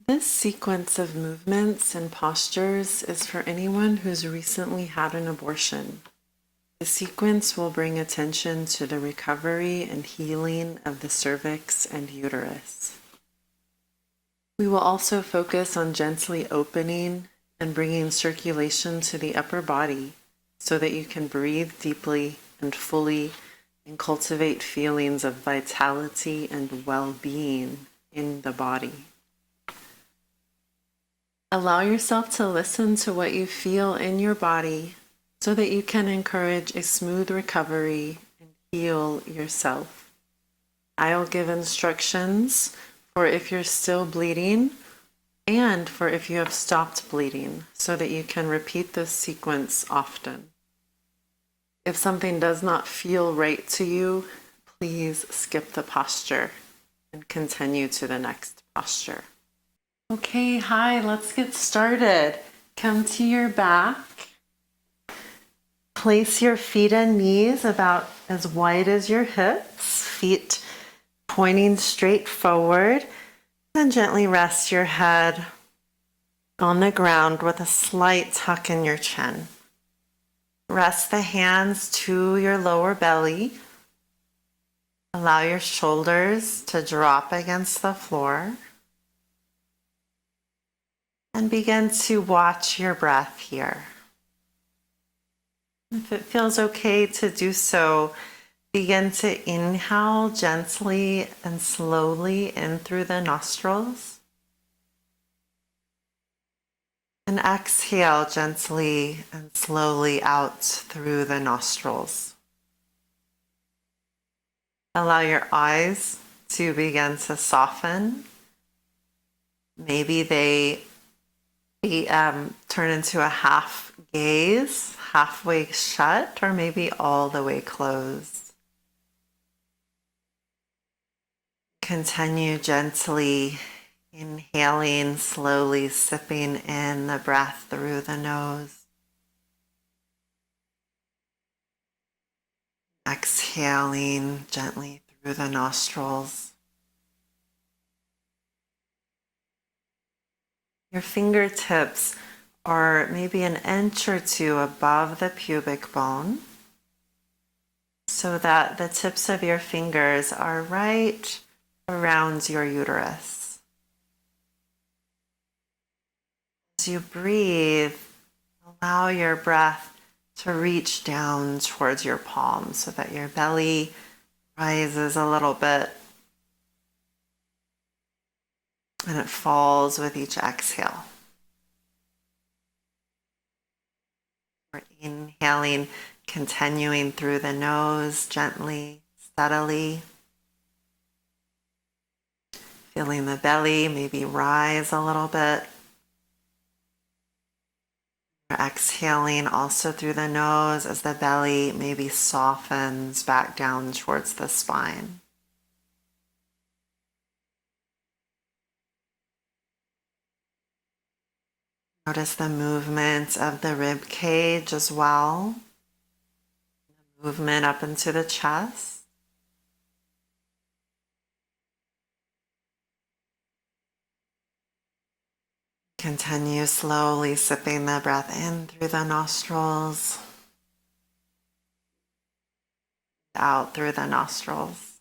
This sequence of movements and postures is for anyone who's recently had an abortion. The sequence will bring attention to the recovery and healing of the cervix and uterus. We will also focus on gently opening and bringing circulation to the upper body so that you can breathe deeply and fully and cultivate feelings of vitality and well-being in the body. Allow yourself to listen to what you feel in your body so that you can encourage a smooth recovery and heal yourself. I'll give instructions for if you're still bleeding and for if you have stopped bleeding so that you can repeat this sequence often. If something does not feel right to you, please skip the posture and continue to the next posture. Okay, hi, let's get started. Come to your back. Place your feet and knees about as wide as your hips, feet pointing straight forward, and gently rest your head on the ground with a slight tuck in your chin. Rest the hands to your lower belly. Allow your shoulders to drop against the floor. And begin to watch your breath here. If it feels okay to do so, begin to inhale gently and slowly in through the nostrils. And exhale gently and slowly out through the nostrils. Allow your eyes to begin to soften. Maybe they turn into a half gaze, halfway shut, or maybe all the way closed. Continue gently inhaling, slowly sipping in the breath through the nose. Exhaling gently through the nostrils. Your fingertips are maybe an inch or two above the pubic bone so that the tips of your fingers are right around your uterus. As you breathe, allow your breath to reach down towards your palms so that your belly rises a little bit and it falls with each exhale. We're inhaling, continuing through the nose, gently, steadily. Feeling the belly maybe rise a little bit. We're exhaling also through the nose as the belly maybe softens back down towards the spine. Notice the movement of the rib cage as well. The movement up into the chest. Continue slowly sipping the breath in through the nostrils, out through the nostrils.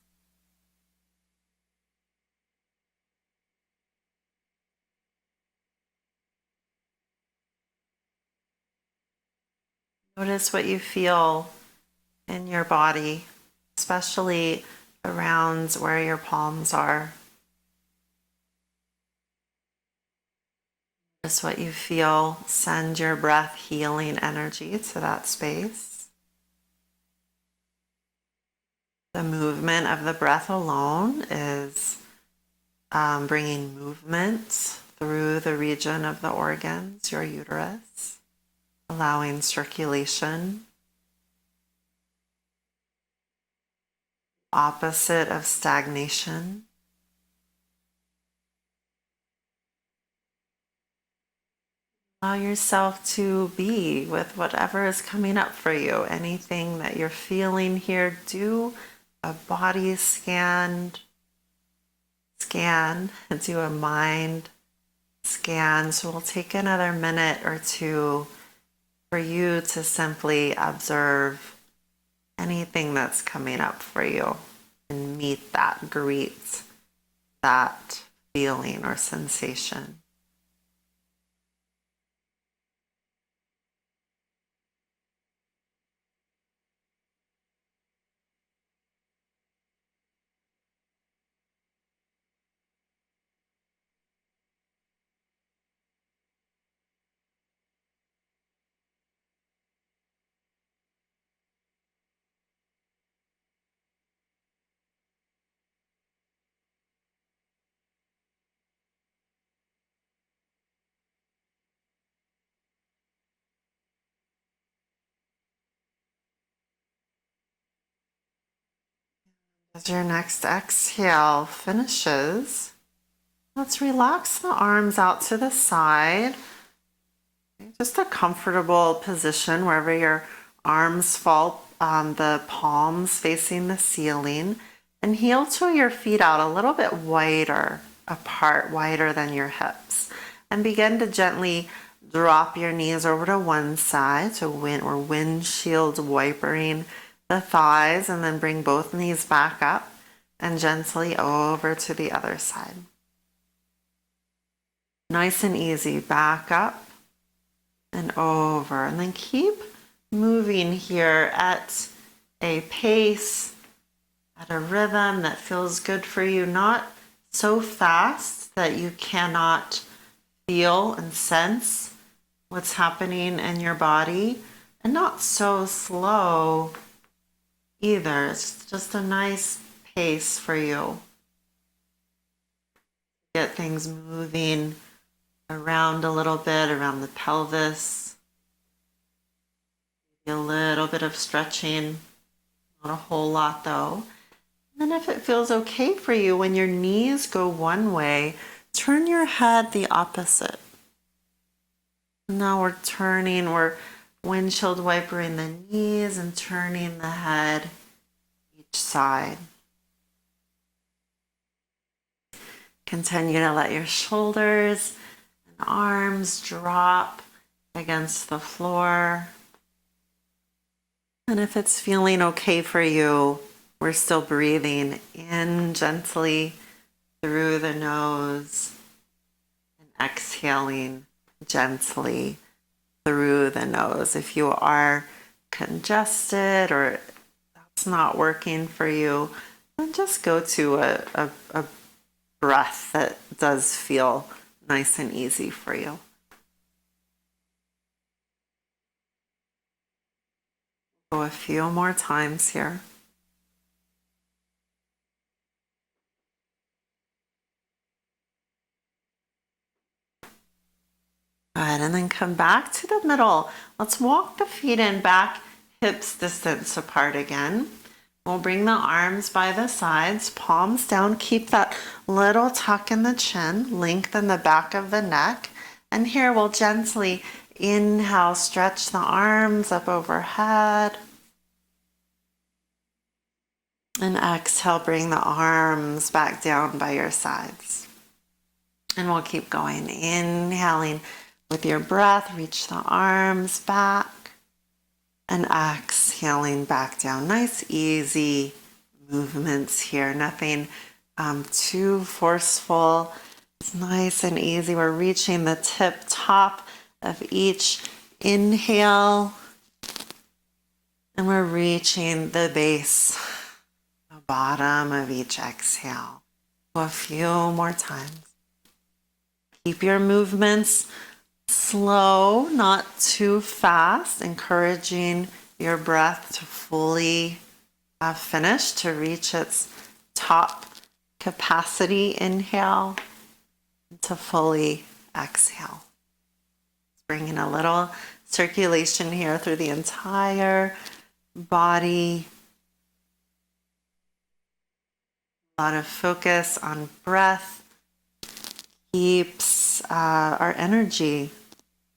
Notice what you feel in your body, especially around where your palms are. Notice what you feel. Send your breath healing energy to that space. The movement of the breath alone is bringing movement through the region of the organs, your uterus, allowing circulation. Opposite of stagnation. Allow yourself to be with whatever is coming up for you. Anything that you're feeling here, do a body scan, do a mind scan. So we'll take another minute or two for you to simply observe anything that's coming up for you and meet that, greet that feeling or sensation. As your next exhale finishes, let's relax the arms out to the side. Just a comfortable position wherever your arms fall on the palms facing the ceiling, and heel to your feet out a little bit wider apart, wider than your hips. And begin to gently drop your knees over to one side. So we're windshield wipering the thighs, and then bring both knees back up and gently over to the other side. Nice and easy, back up and over, and then keep moving here at a pace, at a rhythm that feels good for you, not so fast that you cannot feel and sense what's happening in your body, and not so slow either. It's just a nice pace for you. Get things moving around a little bit, around the pelvis. A little bit of stretching, not a whole lot though. And then if it feels okay for you, when your knees go one way, turn your head the opposite. Now we're windshield wipering the knees and turning the head each side. Continue to let your shoulders and arms drop against the floor. And if it's feeling okay for you, we're still breathing in gently through the nose and exhaling gently through the nose. If you are congested or that's not working for you, then just go to a breath that does feel nice and easy for you. Go a few more times here. Good, and then come back to the middle. Let's walk the feet in back, hips distance apart again. We'll bring the arms by the sides, palms down. Keep that little tuck in the chin, lengthen the back of the neck. And here we'll gently inhale, stretch the arms up overhead. And exhale, bring the arms back down by your sides. And we'll keep going, inhaling. With your breath, reach the arms back and exhaling back down. Nice, easy movements here. Nothing too forceful. It's nice and easy. We're reaching the top of each inhale, and we're reaching the base, the bottom of each exhale. So a few more times. Keep your movements slow, not too fast, encouraging your breath to fully finish, to reach its top capacity. Inhale, to fully exhale. Bringing a little circulation here through the entire body. A lot of focus on breath keeps our energy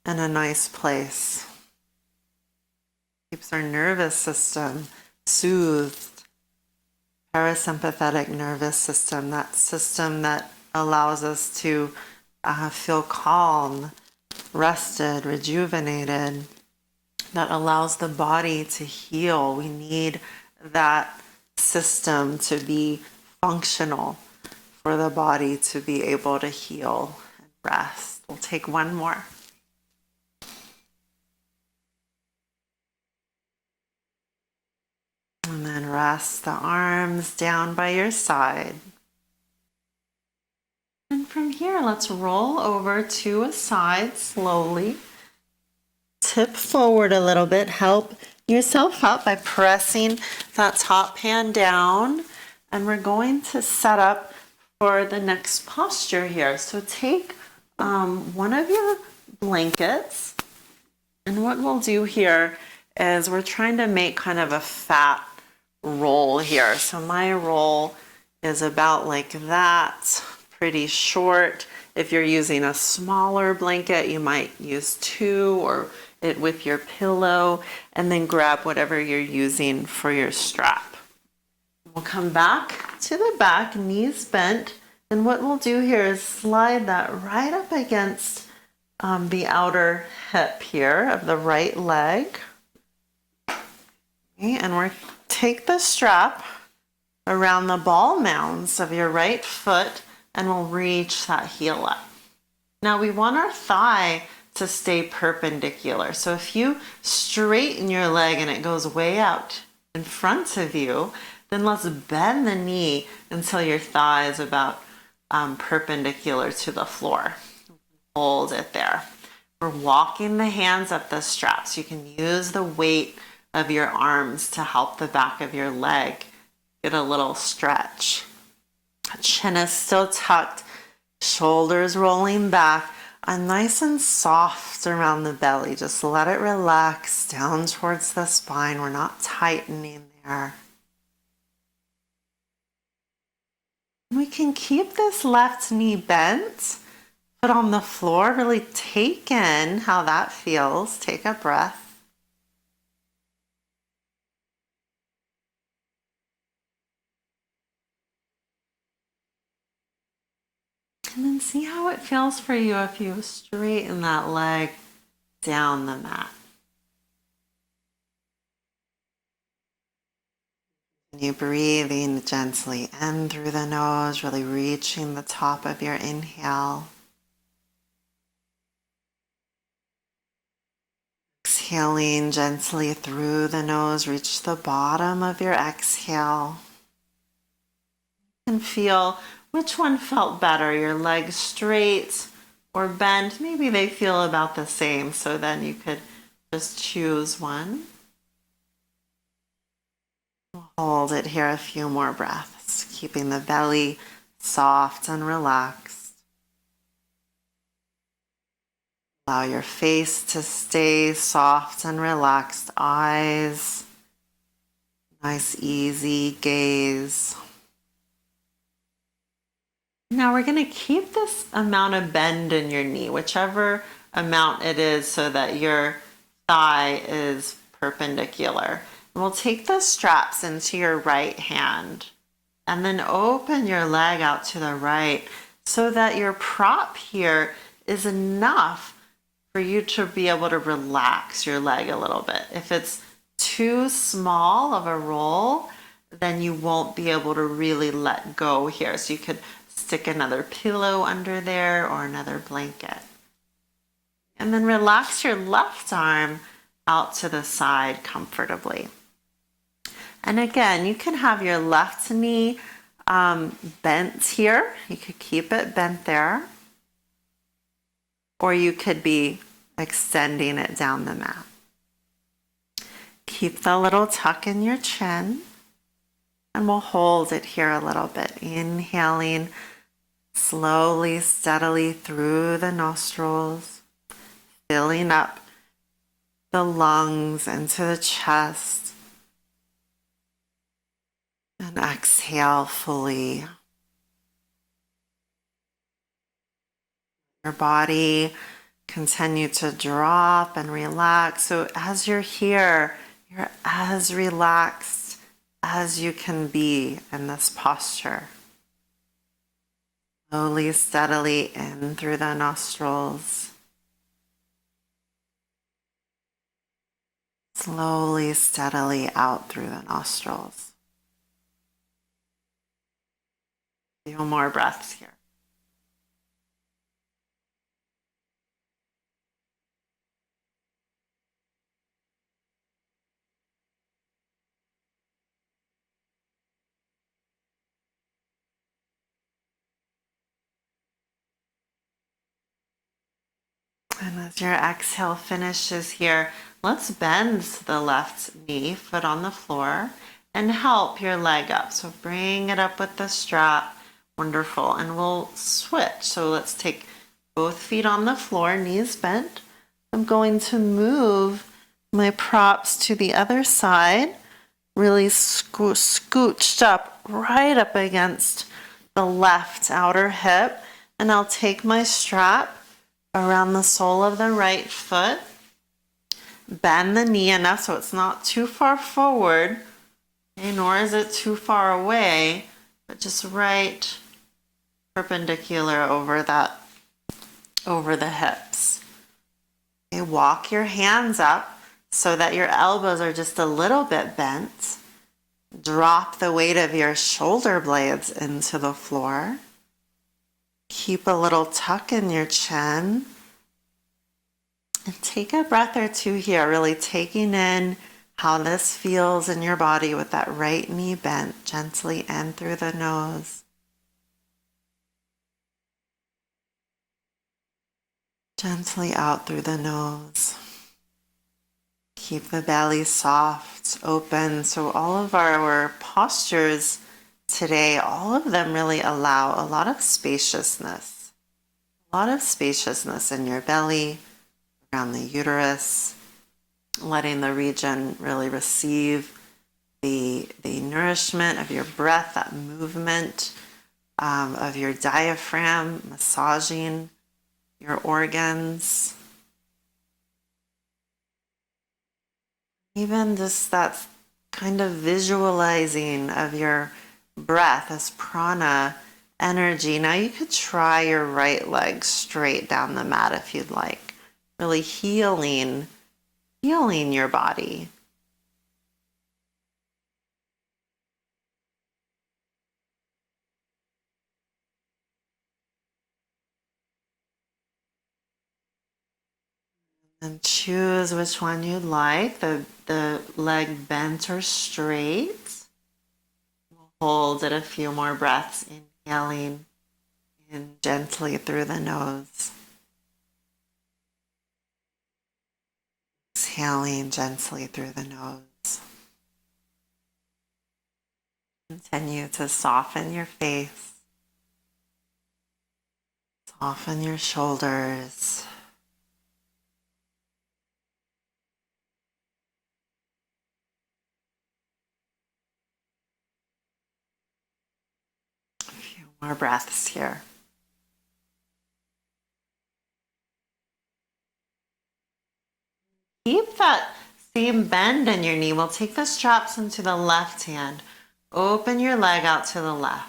in a nice place. Keeps our nervous system soothed. Parasympathetic nervous system, that system that allows us to feel calm, rested, rejuvenated, that allows the body to heal. We need that system to be functional for the body to be able to heal and rest. We'll take one more. And then rest the arms down by your side. And from here, let's roll over to a side slowly. Tip forward a little bit. Help yourself up by pressing that top hand down. And we're going to set up for the next posture here. So take one of your blankets. And what we'll do here is we're trying to make kind of a fat roll here. So my roll is about like that, pretty short. If you're using a smaller blanket, you might use two, or it with your pillow, and then grab whatever you're using for your strap. We'll come back to the back, knees bent, and what we'll do here is slide that right up against the outer hip here of the right leg. Okay, and we're take the strap around the ball mounds of your right foot, and we'll reach that heel up. Now we want our thigh to stay perpendicular. So if you straighten your leg and it goes way out in front of you, then let's bend the knee until your thigh is about perpendicular to the floor. Hold it there. We're walking the hands up the strap, so you can use the weight of your arms to help the back of your leg get a little stretch. Chin is still tucked, shoulders rolling back, and nice and soft around the belly. Just let it relax down towards the spine. We're not tightening there. We can keep this left knee bent, foot on the floor. Really take in how that feels. Take a breath. And then see how it feels for you if you straighten that leg down the mat. You breathing gently in through the nose, really reaching the top of your inhale. Exhaling gently through the nose, reach the bottom of your exhale. You can feel which one felt better, your legs straight or bent. Maybe they feel about the same, so then you could just choose one. We'll hold it here a few more breaths, keeping the belly soft and relaxed. Allow your face to stay soft and relaxed. Eyes, nice easy gaze. Now we're going to keep this amount of bend in your knee, whichever amount it is, so that your thigh is perpendicular. And we'll take the straps into your right hand and then open your leg out to the right so that your prop here is enough for you to be able to relax your leg a little bit. If it's too small of a roll, then you won't be able to really let go here. So you could stick another pillow under there or another blanket. And then relax your left arm out to the side comfortably. And again, you can have your left knee bent here. You could keep it bent there. Or you could be extending it down the mat. Keep the little tuck in your chin. And we'll hold it here a little bit. Inhaling slowly, steadily through the nostrils, filling up the lungs into the chest. And exhale fully. Your body continue to drop and relax. So as you're here, you're as relaxed as you can be in this posture. Slowly, steadily in through the nostrils. Slowly, steadily out through the nostrils. A few more breaths here. And as your exhale finishes here, let's bend the left knee, foot on the floor, and help your leg up. So bring it up with the strap. Wonderful. And we'll switch. So let's take both feet on the floor, knees bent. I'm going to move my props to the other side, really scooched up, right up against the left outer hip. And I'll take my strap around the sole of the right foot. Bend the knee enough so it's not too far forward, okay, nor is it too far away, but just right perpendicular over the hips. Okay, walk your hands up so that your elbows are just a little bit bent. Drop the weight of your shoulder blades into the floor. Keep a little tuck in your chin. And take a breath or two here, really taking in how this feels in your body with that right knee bent gently in through the nose. Gently out through the nose. Keep the belly soft, open. So all of our postures today, all of them really allow a lot of spaciousness. A lot of spaciousness in your belly, around the uterus, letting the region really receive the nourishment of your breath, that movement of your diaphragm, massaging your organs. Even just that kind of visualizing of your breath as prana energy. Now you could try your right leg straight down the mat if you'd like. Really healing your body. And choose which one you'd like, the leg bent or straight. We'll hold it a few more breaths, inhaling in gently through the nose. Exhaling gently through the nose. Continue to soften your face. Soften your shoulders. A few more breaths here. Keep that same bend in your knee. We'll take the straps into the left hand. Open your leg out to the left.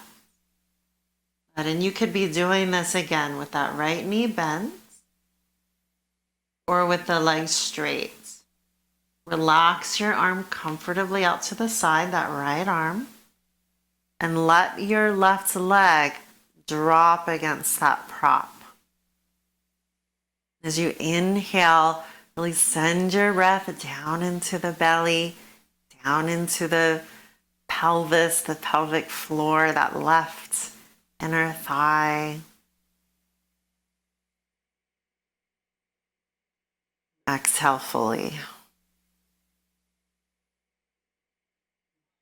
And you could be doing this again with that right knee bent or with the leg straight. Relax your arm comfortably out to the side, that right arm, and let your left leg drop against that prop. As you inhale, really send your breath down into the belly, down into the pelvis, the pelvic floor, that left inner thigh. Exhale fully.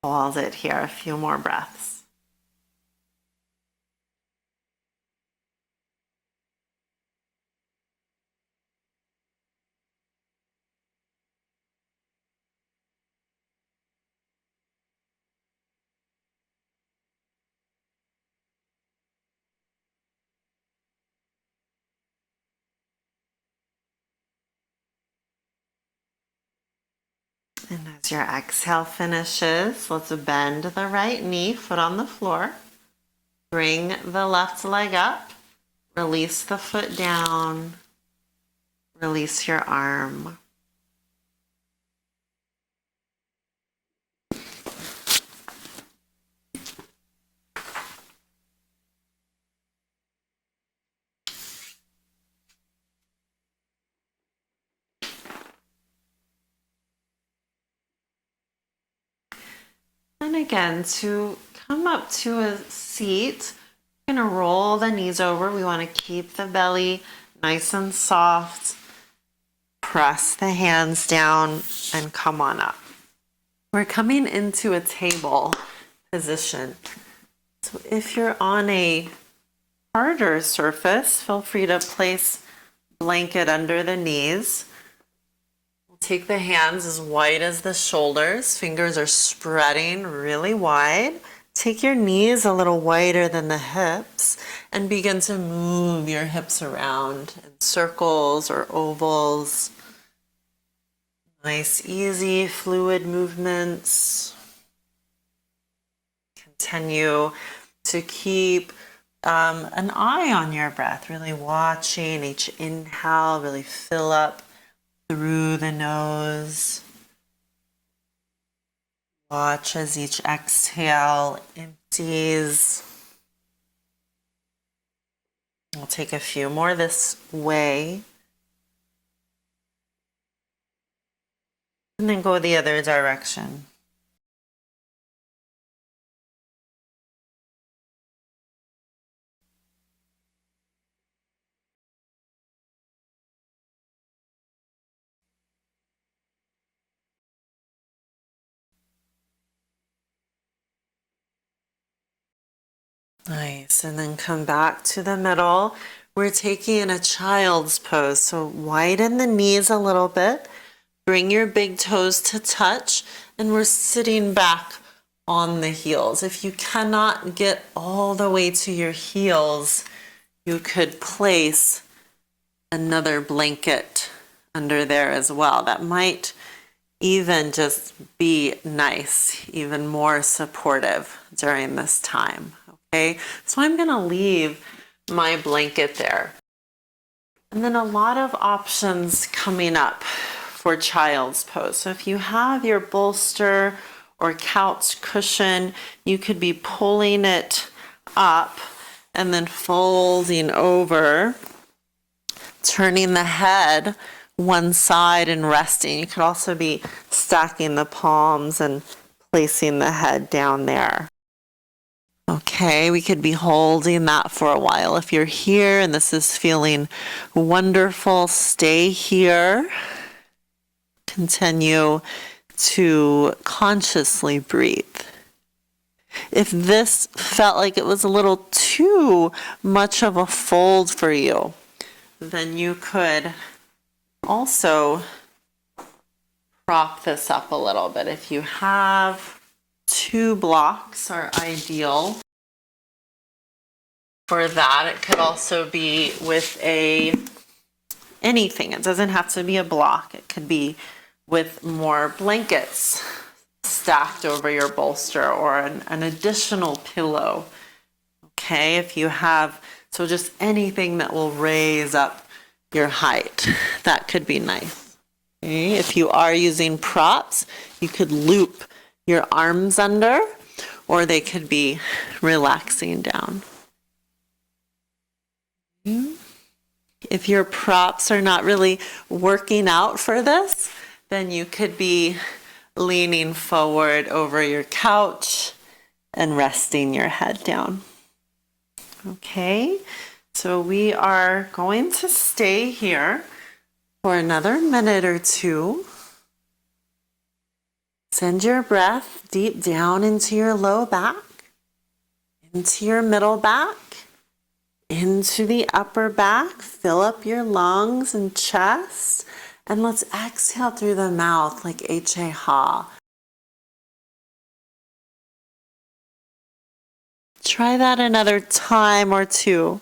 Hold it here, a few more breaths. And as your exhale finishes, let's bend the right knee, foot on the floor. Bring the left leg up, release the foot down, release your arm. And again, to come up to a seat, we're going to roll the knees over. We want to keep the belly nice and soft. Press the hands down and come on up. We're coming into a table position. So if you're on a harder surface, feel free to place blanket under the knees. Take the hands as wide as the shoulders. Fingers are spreading really wide. Take your knees a little wider than the hips and begin to move your hips around in circles or ovals. Nice, easy, fluid movements. Continue to keep an eye on your breath, really watching each inhale, really fill up through the nose. Watch as each exhale empties. We'll take a few more this way. And then go the other direction. Nice, and then come back to the middle. We're taking a child's pose, so widen the knees a little bit. Bring your big toes to touch, and we're sitting back on the heels. If you cannot get all the way to your heels, you could place another blanket under there as well. That might even just be nice, even more supportive during this time. Okay, so I'm going to leave my blanket there. And then a lot of options coming up for child's pose. So if you have your bolster or couch cushion, you could be pulling it up and then folding over, turning the head one side and resting. You could also be stacking the palms and placing the head down there. Okay, we could be holding that for a while. If you're here and this is feeling wonderful, stay here. Continue to consciously breathe. If this felt like it was a little too much of a fold for you, then you could also prop this up a little bit. If you have 2 blocks are ideal for that. It could also be with anything. It doesn't have to be a block. It could be with more blankets stacked over your bolster or an additional pillow. Okay, if you have, so just anything that will raise up your height, that could be nice. Okay, if you are using props, you could loop your arms under, or they could be relaxing down. If your props are not really working out for this, then you could be leaning forward over your couch and resting your head down. Okay, so we are going to stay here for another minute or two. Send your breath deep down into your low back, into your middle back, into the upper back. Fill up your lungs and chest. And let's exhale through the mouth like H-A ha. Try that another time or two.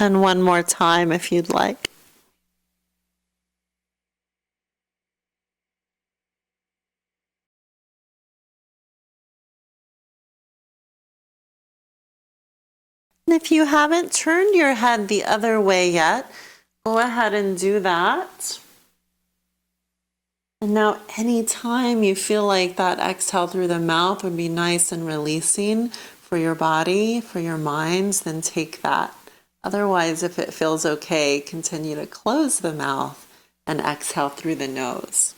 And one more time if you'd like. And if you haven't turned your head the other way yet, go ahead and do that. And now anytime you feel like that exhale through the mouth would be nice and releasing for your body, for your mind, then take that. Otherwise, if it feels okay, continue to close the mouth and exhale through the nose.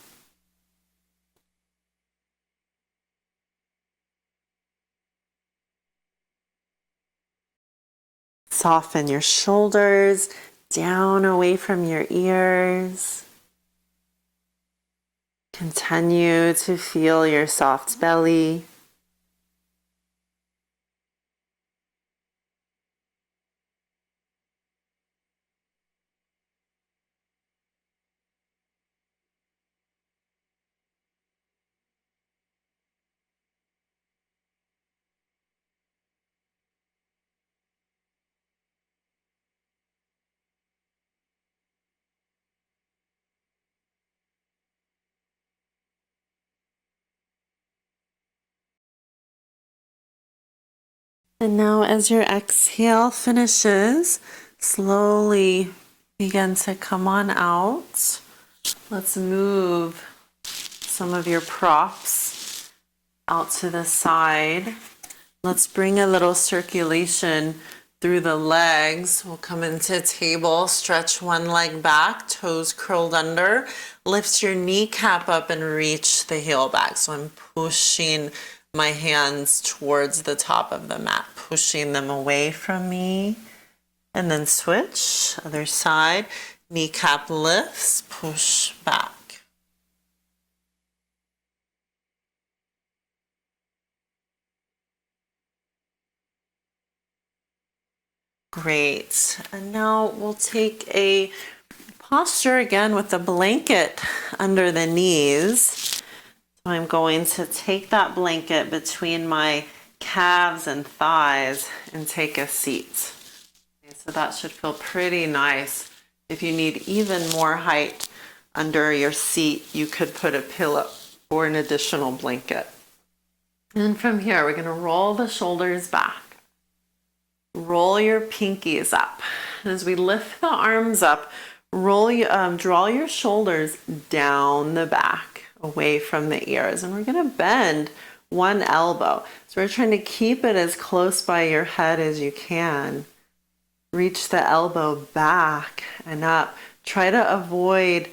Soften your shoulders down away from your ears. Continue to feel your soft belly. And now as your exhale finishes, slowly begin to come on out. Let's move some of your props out to the side. Let's bring a little circulation through the legs. We'll come into table, stretch one leg back, toes curled under. Lift your kneecap up and reach the heel back. So I'm pushing my hands towards the top of the mat, pushing them away from me. And then switch, other side. Kneecap lifts, push back. Great. And now we'll take a posture again with the blanket under the knees. So I'm going to take that blanket between my calves and thighs and take a seat. Okay, so that should feel pretty nice. If you need even more height under your seat, you could put a pillow or an additional blanket. And from here, we're going to roll the shoulders back. Roll your pinkies up. As we lift the arms up, draw your shoulders down the back, away from the ears. And we're going to bend one elbow. So we're trying to keep it as close by your head as you can. Reach the elbow back and up. Try to avoid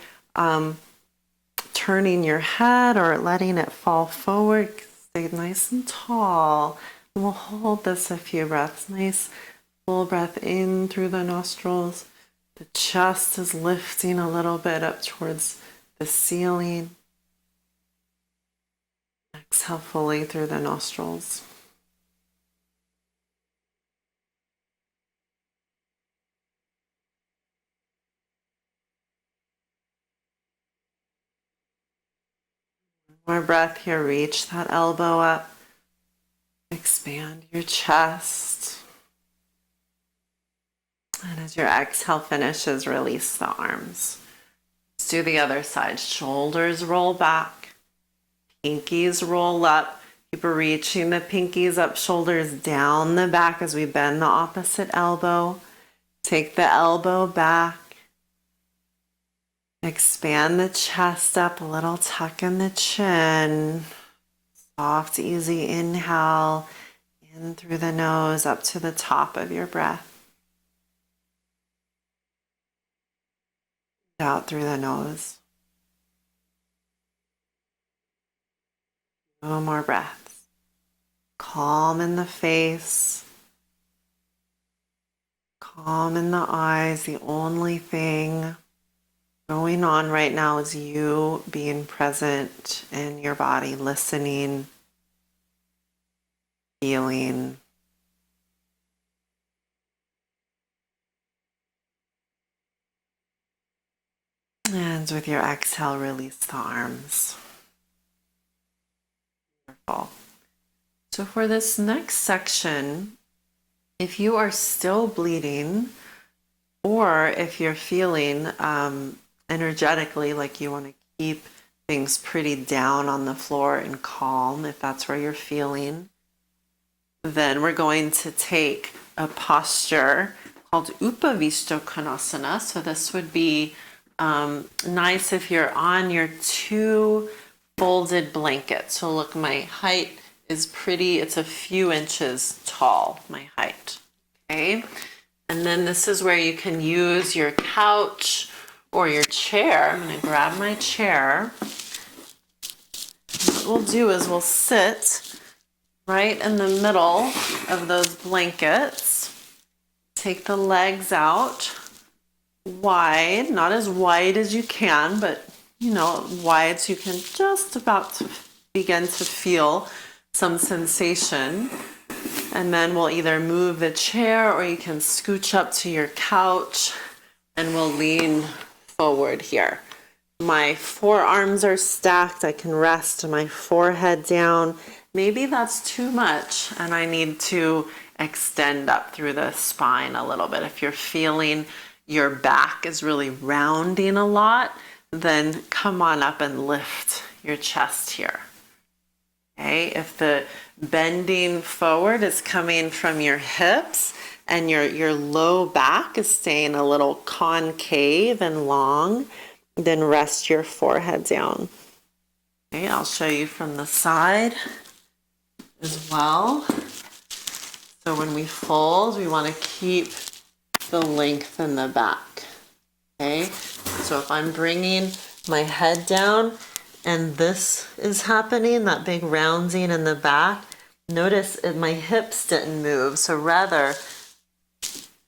turning your head or letting it fall forward. Stay nice and tall. And we'll hold this a few breaths. Nice full breath in through the nostrils. The chest is lifting a little bit up towards the ceiling. Exhale fully through the nostrils. More breath here. Reach that elbow up. Expand your chest. And as your exhale finishes, release the arms. Let's do the other side. Shoulders roll back. Pinkies roll up. Keep reaching the pinkies up, shoulders down the back as we bend the opposite elbow. Take the elbow back. Expand the chest up, a little tuck in the chin. Soft, easy inhale in through the nose up to the top of your breath. Out through the nose. No more breaths. Calm in the face. Calm in the eyes. The only thing going on right now is you being present in your body, listening, feeling. And with your exhale, release the arms. Wonderful. So for this next section, if you are still bleeding, or if you're feeling energetically like you want to keep things pretty down on the floor and calm, if that's where you're feeling, then we're going to take a posture called Upavishta Konasana. So this would be nice if you're on your 2 folded blankets. So look, my height is pretty, it's a few inches tall, my height. Okay. And then this is where you can use your couch or your chair. I'm going to grab my chair. What we'll do is we'll sit right in the middle of those blankets. Take the legs out wide, not as wide as you can, but wide so you can just about to begin to feel some sensation. And then we'll either move the chair or you can scooch up to your couch and we'll lean forward here. My forearms are stacked. I can rest my forehead down. Maybe that's too much and I need to extend up through the spine a little bit. If you're feeling your back is really rounding a lot, then come on up and lift your chest here. Okay, if the bending forward is coming from your hips and your low back is staying a little concave and long, then rest your forehead down. Okay, I'll show you from the side as well. So when we fold, we want to keep the length in the back. Okay, so if I'm bringing my head down and this is happening, that big rounding in the back, notice my hips didn't move, so rather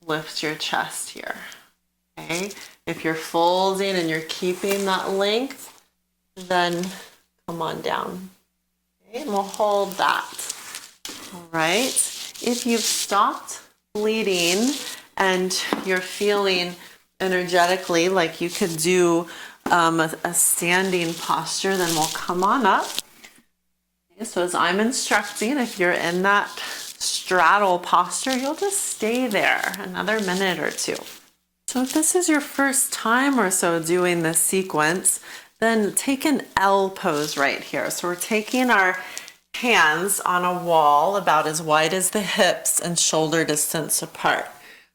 lift your chest here. Okay, if you're folding and you're keeping that length, then come on down. Okay, and we'll hold that. All right, if you've stopped bleeding and you're feeling energetically like you could do a standing posture, then we'll come on up. Okay, so as I'm instructing, if you're in that straddle posture, you'll just stay there another minute or 2. So if this is your first time or so doing this sequence, then take an L pose right here. So we're taking our hands on a wall about as wide as the hips and shoulder distance apart.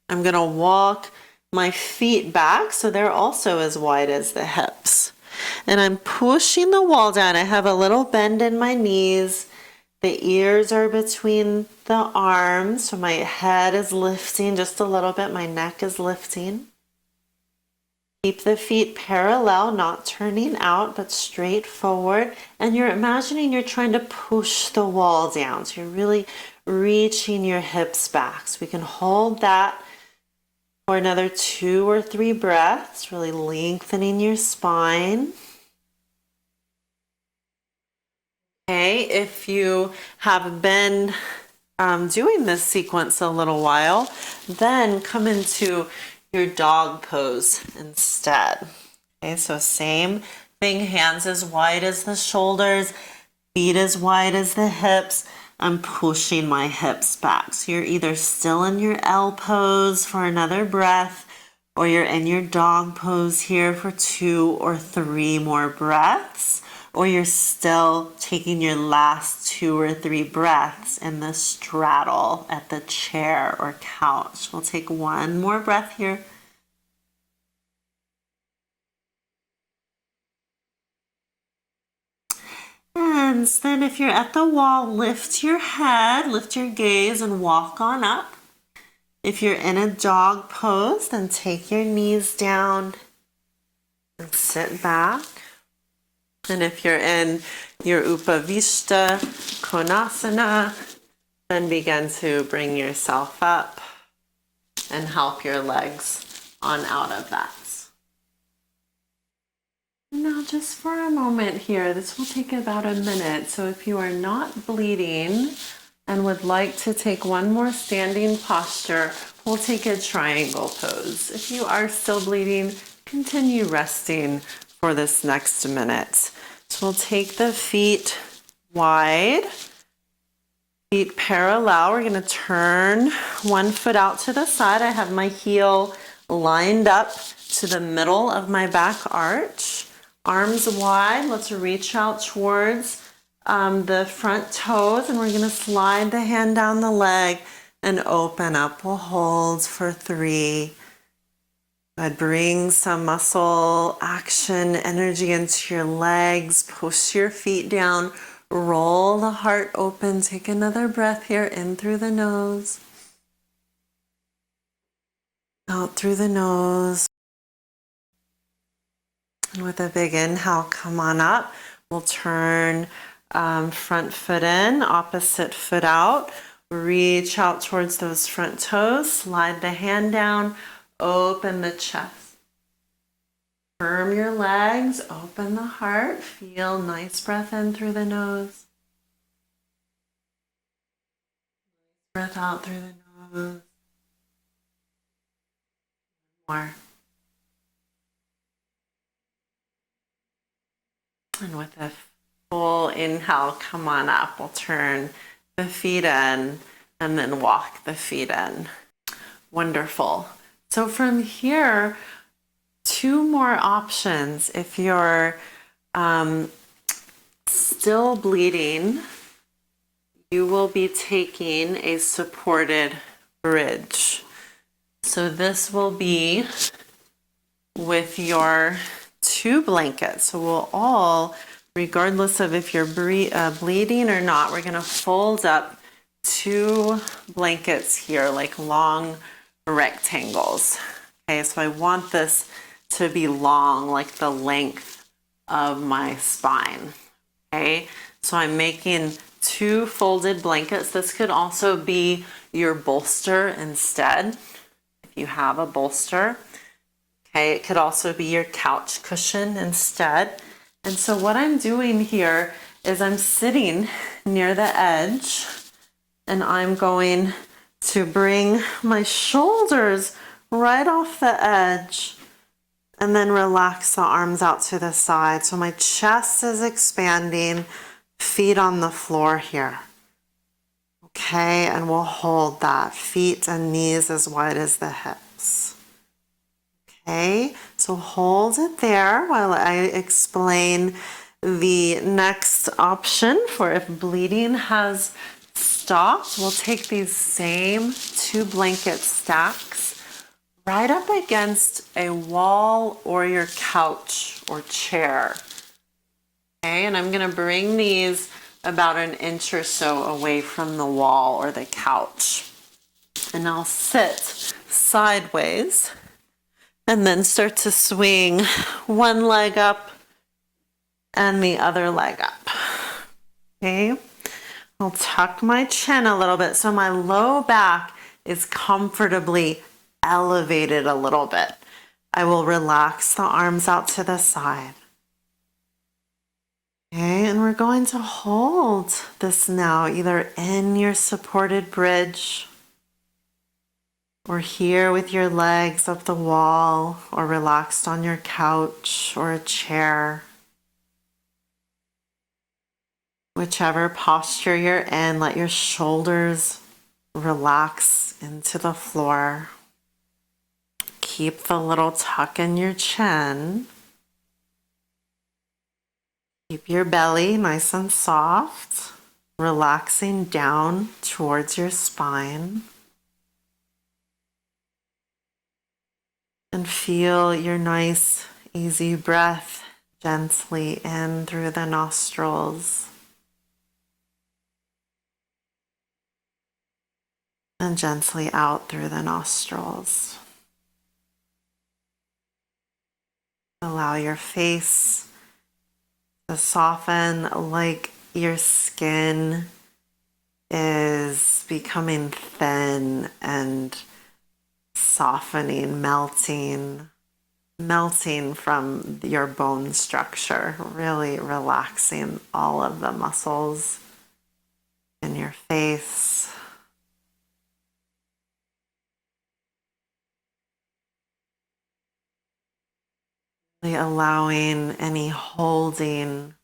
I'm going to walk my feet back so they're also as wide as the hips. And I'm pushing the wall down. I have a little bend in my knees. The ears are between the arms, so my head is lifting just a little bit. My neck is lifting. Keep the feet parallel, not turning out, but straight forward. And you're imagining you're trying to push the wall down. So you're really reaching your hips back. So we can hold that for another 2 or 3 breaths, really lengthening your spine. Okay, if you have been doing this sequence a little while, then come into your dog pose instead. Okay, so same thing, hands as wide as the shoulders, feet as wide as the hips. I'm pushing my hips back. So you're either still in your L pose for another breath, or you're in your dog pose here for 2 or 3 more breaths, or you're still taking your last 2 or 3 breaths in the straddle at the chair or couch. We'll take 1 more breath here. And then if you're at the wall, lift your head, lift your gaze and walk on up. If you're in a dog pose, then take your knees down and sit back. And if you're in your Upavishta Konasana, then begin to bring yourself up and help your legs on out of that. Now just for a moment here, this will take about a minute. So if you are not bleeding and would like to take 1 more standing posture, we'll take a triangle pose. If you are still bleeding, continue resting for this next minute. So we'll take the feet wide, feet parallel. We're going to turn 1 foot out to the side. I have my heel lined up to the middle of my back arch. Arms wide, let's reach out towards the front toes, and we're going to slide the hand down the leg and open up. We'll hold for 3. Good. Bring some muscle action, energy into your legs. Push your feet down. Roll the heart open. Take another breath here. In through the nose. Out through the nose. And with a big inhale, come on up. We'll turn front foot in, opposite foot out. Reach out towards those front toes. Slide the hand down. Open the chest. Firm your legs. Open the heart. Feel nice breath in through the nose. Breath out through the nose. More. And with a full inhale, come on up. We'll turn the feet in and then walk the feet in. Wonderful. So from here, 2 more options. If you're still bleeding, you will be taking a supported bridge. So this will be with your 2 blankets. So we'll all, regardless of if you're bleeding or not, we're going to fold up 2 blankets here, like long rectangles. Okay, so I want this to be long, like the length of my spine. Okay, so I'm making 2 folded blankets. This could also be your bolster instead, if you have a bolster. Okay, it could also be your couch cushion instead. And so what I'm doing here is I'm sitting near the edge, and I'm going to bring my shoulders right off the edge and then relax the arms out to the side. So my chest is expanding, feet on the floor here. Okay, and we'll hold that. Feet and knees as wide as the hips. Okay, so hold it there while I explain the next option for if bleeding has stopped. We'll take these same 2 blanket stacks right up against a wall or your couch or chair. Okay, and I'm going to bring these about 1 inch or so away from the wall or the couch. And I'll sit sideways and then start to swing one leg up and the other leg up. Okay, I'll tuck my chin a little bit so my low back is comfortably elevated a little bit. I will relax the arms out to the side. Okay, and we're going to hold this now either in your supported bridge or here with your legs up the wall or relaxed on your couch or a chair. Whichever posture you're in, let your shoulders relax into the floor. Keep the little tuck in your chin. Keep your belly nice and soft, relaxing down towards your spine. And feel your nice, easy breath gently in through the nostrils and gently out through the nostrils. Allow your face to soften like your skin is becoming thin and softening, melting from your bone structure, really relaxing all of the muscles in your face. Really allowing any holding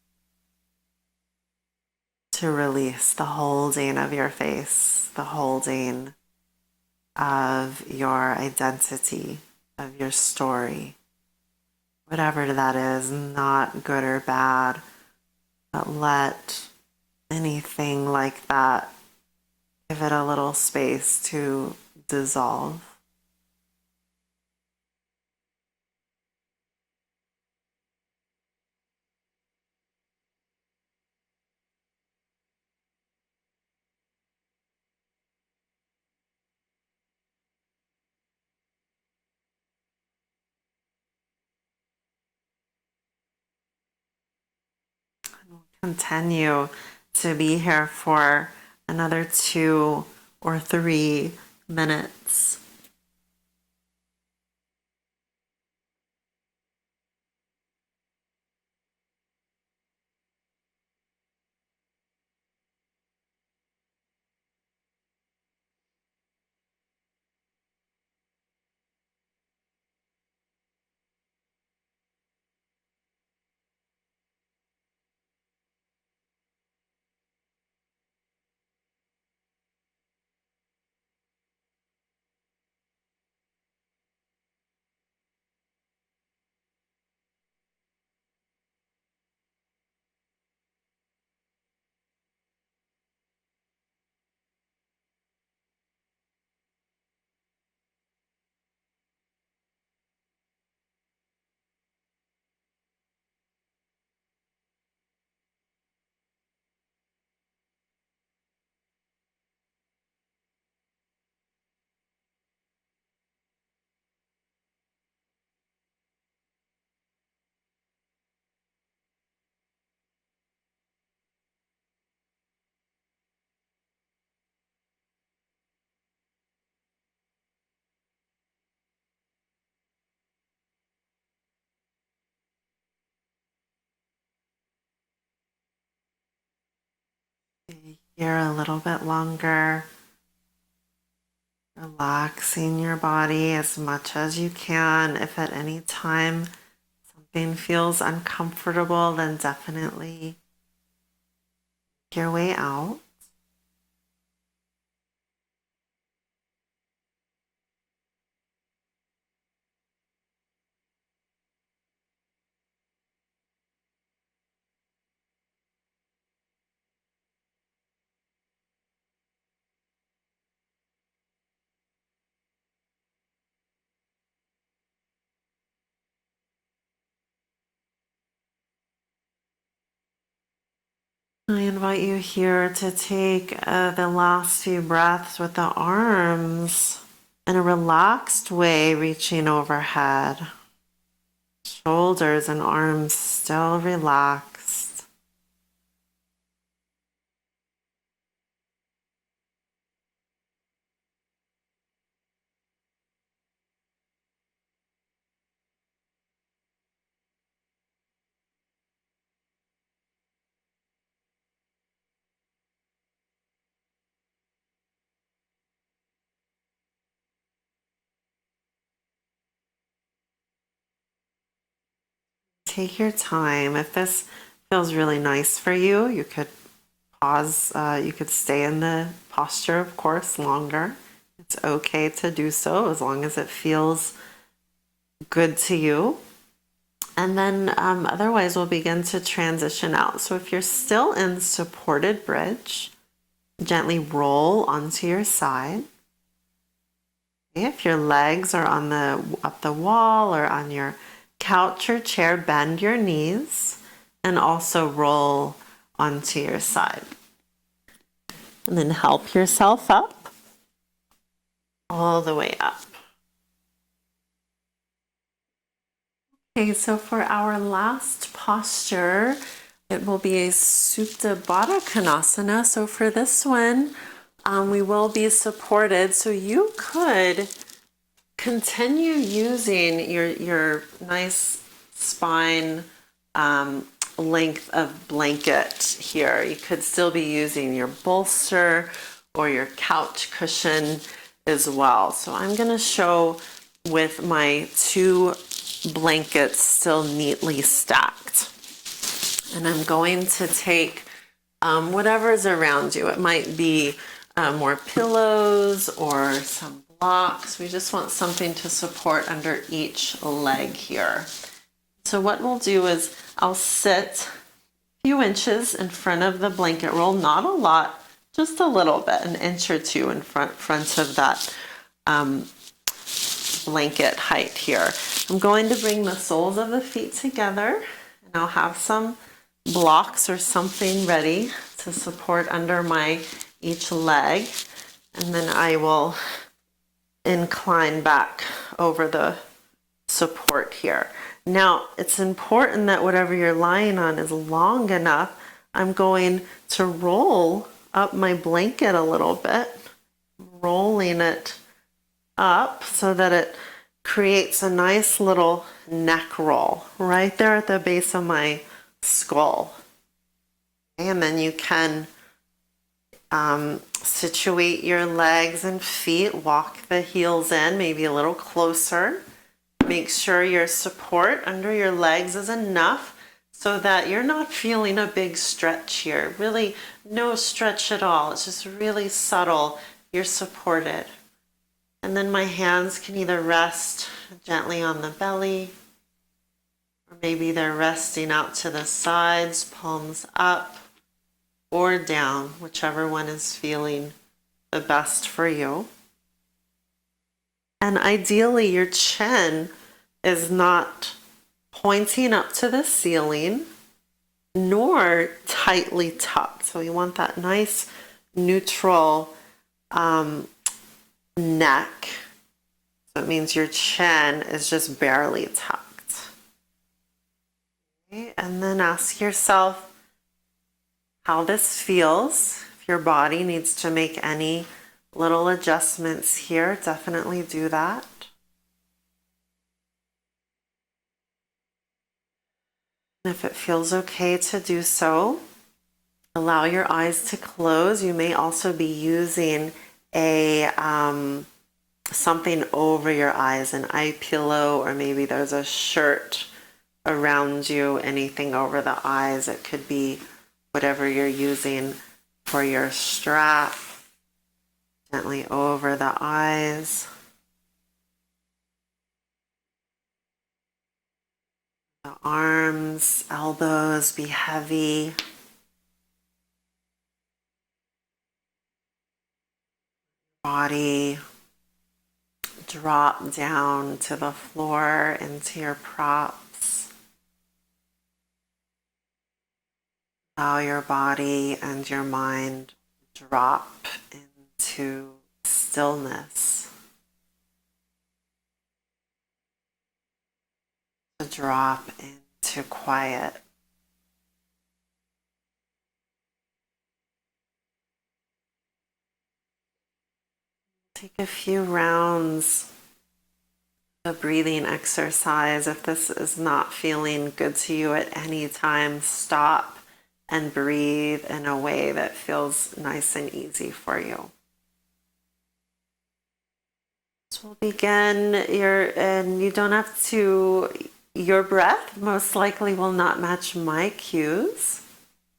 to release, the holding of your face, the holding of your identity, of your story, whatever that is, not good or bad, but let thing like that, give it a little space to dissolve. Continue to be here for another 2 or 3 minutes. Stay here a little bit longer, relaxing your body as much as you can. If at any time something feels uncomfortable, then definitely make your way out. I invite you here to take the last few breaths with the arms in a relaxed way, reaching overhead. Shoulders and arms still relaxed. Take your time. If this feels really nice for you, you could pause. You could stay in the posture, of course, longer. It's okay to do so as long as it feels good to you. And then otherwise, we'll begin to transition out. So if you're still in supported bridge, gently roll onto your side. If your legs are on up the wall or on your couch or chair, bend your knees and also roll onto your side. And then help yourself up all the way up. Okay, so for our last posture, it will be a Supta Baddha Konasana. So for this one, we will be supported. So you could continue using your nice spine length of blanket here. You could still be using your bolster or your couch cushion as well. So I'm going to show with my 2 blankets still neatly stacked. And I'm going to take whatever is around you. It might be more pillows or some blocks. We just want something to support under each leg here. So what we'll do is I'll sit few inches in front of the blanket roll, not a lot, just a little bit, an inch or two in front of that blanket height here. I'm going to bring the soles of the feet together, and I'll have some blocks or something ready to support under my each leg, and then I will incline back over the support here. Now, it's important that whatever you're lying on is long enough. I'm going to roll up my blanket a little bit, rolling it up so that it creates a nice little neck roll right there at the base of my skull. And then you can situate your legs and feet, walk the heels in, maybe a little closer. Make sure your support under your legs is enough so that you're not feeling a big stretch here. Really no stretch at all. It's just really subtle. You're supported. And then my hands can either rest gently on the belly, or maybe they're resting out to the sides, palms up or down, whichever one is feeling the best for you. And ideally, your chin is not pointing up to the ceiling, nor tightly tucked. So you want that nice neutral neck. So it means your chin is just barely tucked. Okay, and then ask yourself how this feels. If your body needs to make any little adjustments here, definitely do that. And if it feels okay to do so, allow your eyes to close. You may also be using a something over your eyes, an eye pillow, or maybe there's a shirt around you, anything over the eyes. It could be whatever you're using for your strap. Gently over the eyes. The arms, elbows be heavy. Body drop down to the floor into your props. Allow your body and your mind drop into stillness. To drop into quiet. Take a few rounds of breathing exercise. If this is not feeling good to you at any time, stop and breathe in a way that feels nice and easy for you. So we'll begin and you don't have to, your breath most likely will not match my cues.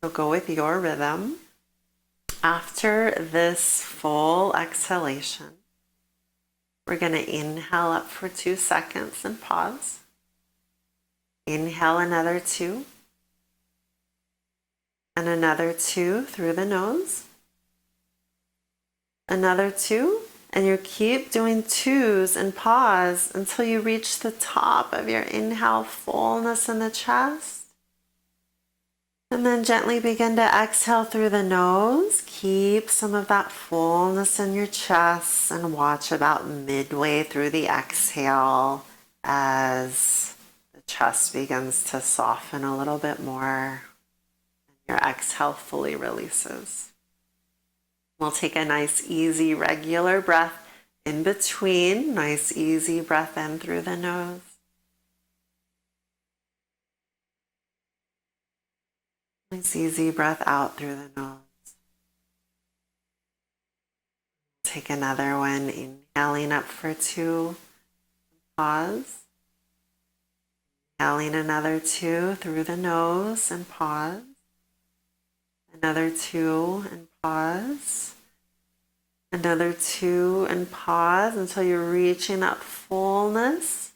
So go with your rhythm. After this full exhalation, we're going to inhale up for 2 seconds and pause. Inhale another 2. And another 2 through the nose. Another 2. And you keep doing 2s and pause until you reach the top of your inhale, fullness in the chest. And then gently begin to exhale through the nose. Keep some of that fullness in your chest and watch about midway through the exhale as the chest begins to soften a little bit more. Your exhale fully releases. We'll take a nice, easy, regular breath in between. Nice, easy breath in through the nose. Nice, easy breath out through the nose. Take another one, inhaling up for 2. Pause. Inhaling another 2 through the nose and pause. Another 2 and pause. Another 2 and pause until you're reaching that fullness.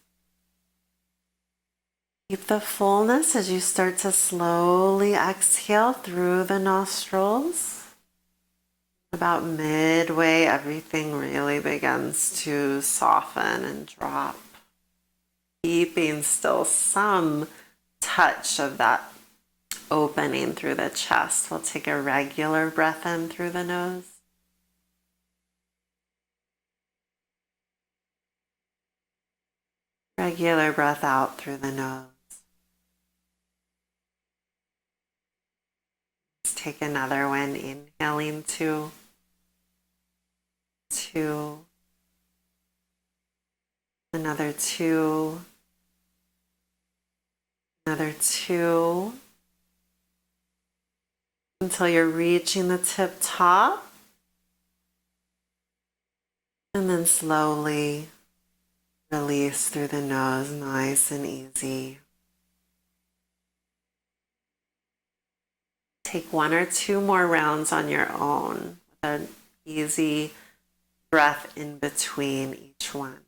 Keep the fullness as you start to slowly exhale through the nostrils. About midway, everything really begins to soften and drop, keeping still some touch of that opening through the chest. We'll take a regular breath in through the nose. Regular breath out through the nose. Let's take another one, inhaling two, another two, another two, until you're reaching the tip top, and then slowly release through the nose, nice and easy. Take one or two more rounds on your own with an easy breath in between each one.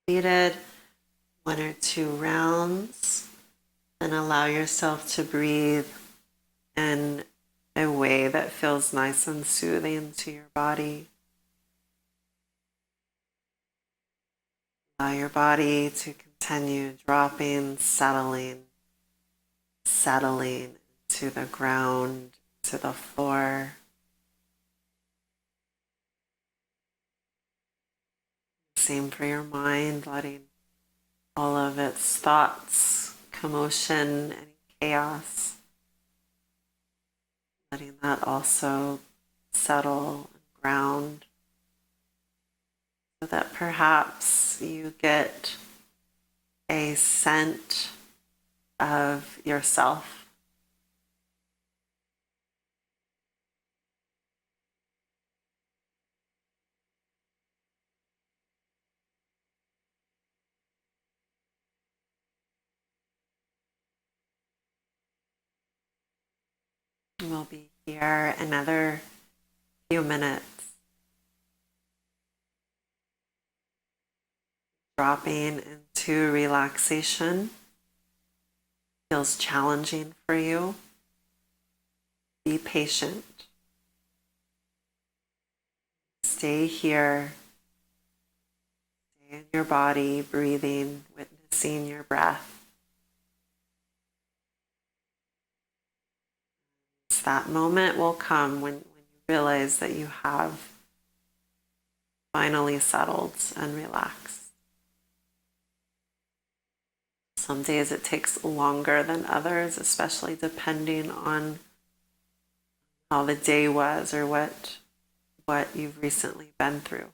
Completed one or two rounds, and allow yourself to breathe in a way that feels nice and soothing to your body. Allow your body to continue dropping, settling to the ground, to the floor. Same for your mind, letting all of its thoughts, commotion, any chaos, letting that also settle and ground, so that perhaps you get a scent of yourself. We'll be here another few minutes, dropping into relaxation. Feels challenging for you. Be patient. Stay here. Stay in your body, breathing, witnessing your breath. That moment will come when you realize that you have finally settled and relaxed. Some days it takes longer than others, especially depending on how the day was or what you've recently been through.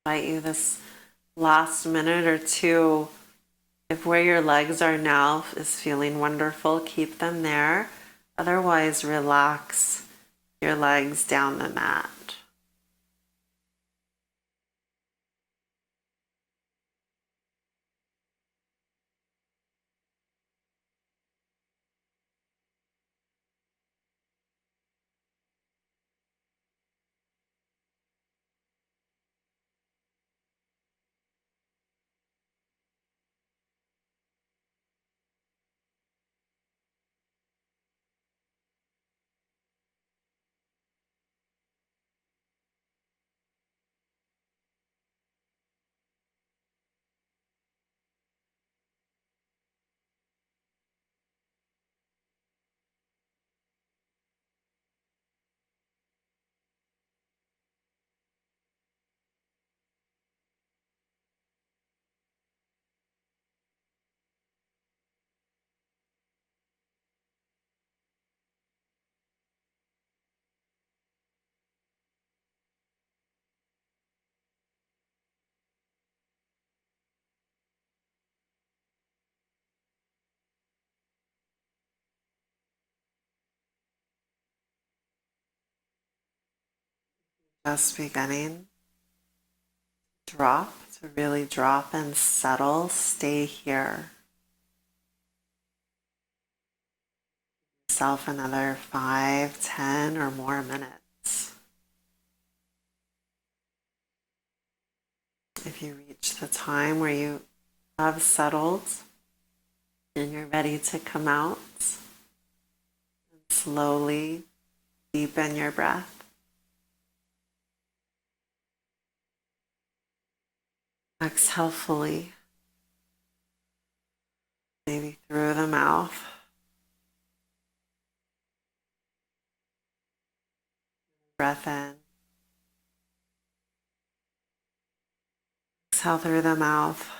invite you this last minute or two, if where your legs are now is feeling wonderful, keep them there. Otherwise, relax your legs down the mat. Just beginning to drop, to really drop and settle. Stay here. Yourself another 5, 10 or more minutes. If you reach the time where you have settled and you're ready to come out, slowly deepen your breath. Exhale fully, maybe through the mouth. Breath in. Exhale through the mouth.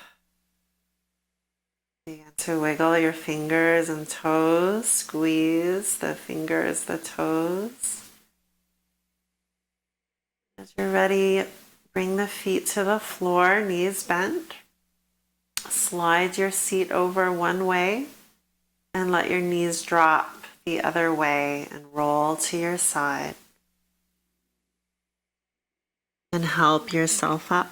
Begin to wiggle your fingers and toes. Squeeze the fingers, the toes. As you're ready, bring the feet to the floor, knees bent. Slide your seat over one way and let your knees drop the other way and roll to your side. And help yourself up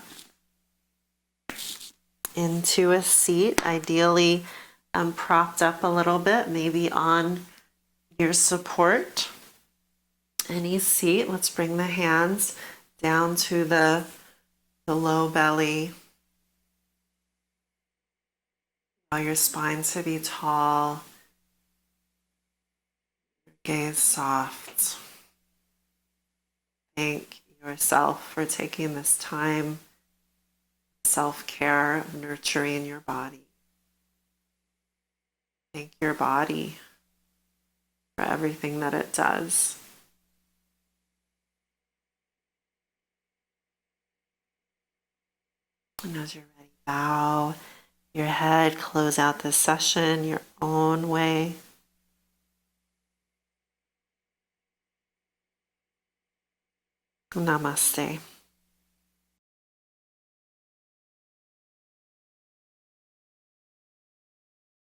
into a seat, ideally propped up a little bit, maybe on your support. Any seat. Let's bring the hands down to the low belly. Allow your spine to be tall, your gaze soft. Thank yourself for taking this time, self-care, nurturing your body. Thank your body for everything that it does. And as you're ready, bow your head, close out this session your own way. Namaste.